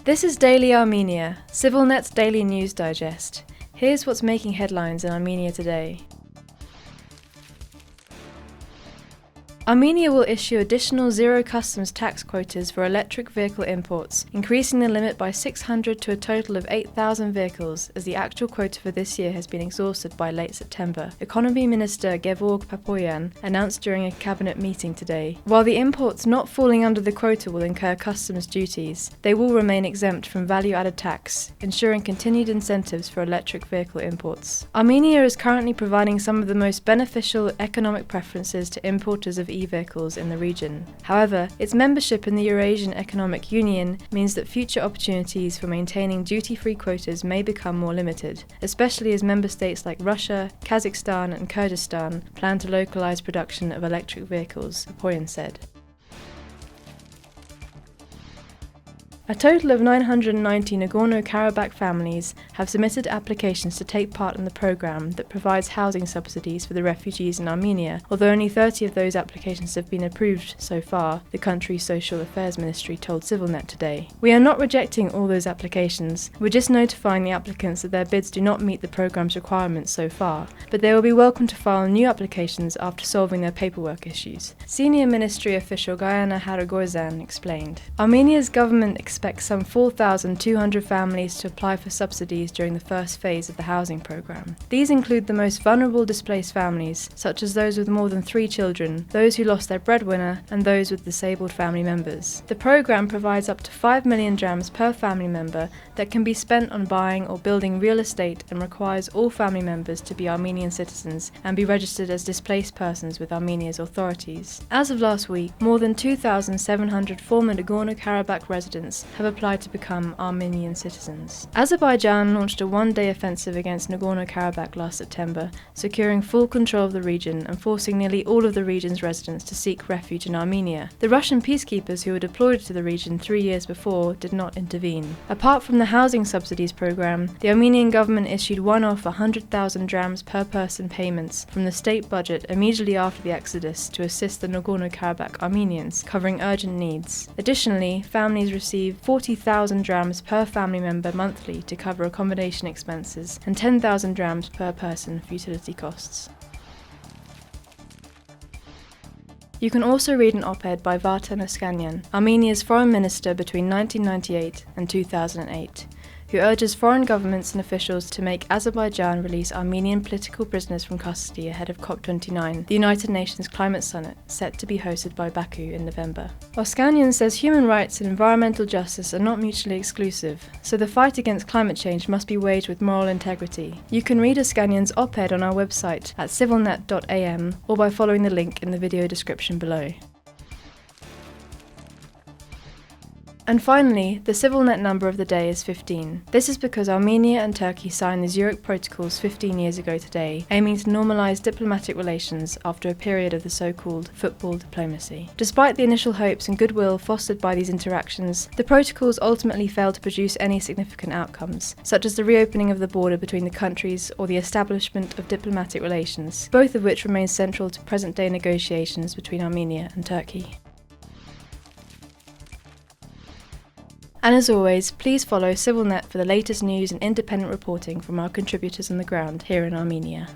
This is Daily Armenia, CivilNet's daily news digest. Here's what's making headlines in Armenia today. Armenia will issue additional zero customs tax quotas for electric vehicle imports, increasing the limit by 600 to a total of 8,000 vehicles, as the actual quota for this year has been exhausted by late September, Economy Minister Gevorg Papoyan announced during a cabinet meeting today. While the imports not falling under the quota will incur customs duties, they will remain exempt from value-added tax, ensuring continued incentives for electric vehicle imports. Armenia is currently providing some of the most beneficial economic preferences to importers of e-vehicles in the region. However, its membership in the Eurasian Economic Union means that future opportunities for maintaining duty-free quotas may become more limited, especially as member states like Russia, Kazakhstan and Kyrgyzstan plan to localize production of electric vehicles, Papoyan said. A total of 990 Nagorno-Karabakh families have submitted applications to take part in the program that provides housing subsidies for the refugees in Armenia, although only 30 of those applications have been approved so far, the country's Social Affairs Ministry told CivilNet today. "We are not rejecting all those applications, we're just notifying the applicants that their bids do not meet the program's requirements so far, but they will be welcome to file new applications after solving their paperwork issues," Senior Ministry official Gayana Haragorzan explained. Armenia's government expects some 4,200 families to apply for subsidies during the first phase of the housing program. These include the most vulnerable displaced families, such as those with more than 3 children, those who lost their breadwinner, and those with disabled family members. The program provides up to 5 million drams per family member that can be spent on buying or building real estate and requires all family members to be Armenian citizens and be registered as displaced persons with Armenia's authorities. As of last week, more than 2,700 former Nagorno-Karabakh residents have applied to become Armenian citizens. Azerbaijan launched a one-day offensive against Nagorno-Karabakh last September, securing full control of the region and forcing nearly all of the region's residents to seek refuge in Armenia. The Russian peacekeepers who were deployed to the region 3 years before did not intervene. Apart from the housing subsidies program, the Armenian government issued one-off 100,000 drams per person payments from the state budget immediately after the exodus to assist the Nagorno-Karabakh Armenians, covering urgent needs. Additionally, families received 40,000 drams per family member monthly to cover accommodation expenses and 10,000 drams per person for utility costs. You can also read an op-ed by Vartan Oskanyan, Armenia's foreign minister between 1998 and 2008, who urges foreign governments and officials to make Azerbaijan release Armenian political prisoners from custody ahead of COP29, the United Nations Climate Summit, set to be hosted by Baku in November. Oskanyan says human rights and environmental justice are not mutually exclusive, so the fight against climate change must be waged with moral integrity. You can read Oskanyan's op-ed on our website at CivilNet.am or by following the link in the video description below. And finally, the CivilNet number of the day is 15. This is because Armenia and Turkey signed the Zurich Protocols 15 years ago today, aiming to normalise diplomatic relations after a period of the so-called football diplomacy. Despite the initial hopes and goodwill fostered by these interactions, the protocols ultimately failed to produce any significant outcomes, such as the reopening of the border between the countries or the establishment of diplomatic relations, both of which remain central to present-day negotiations between Armenia and Turkey. And as always, please follow CivilNet for the latest news and independent reporting from our contributors on the ground here in Armenia.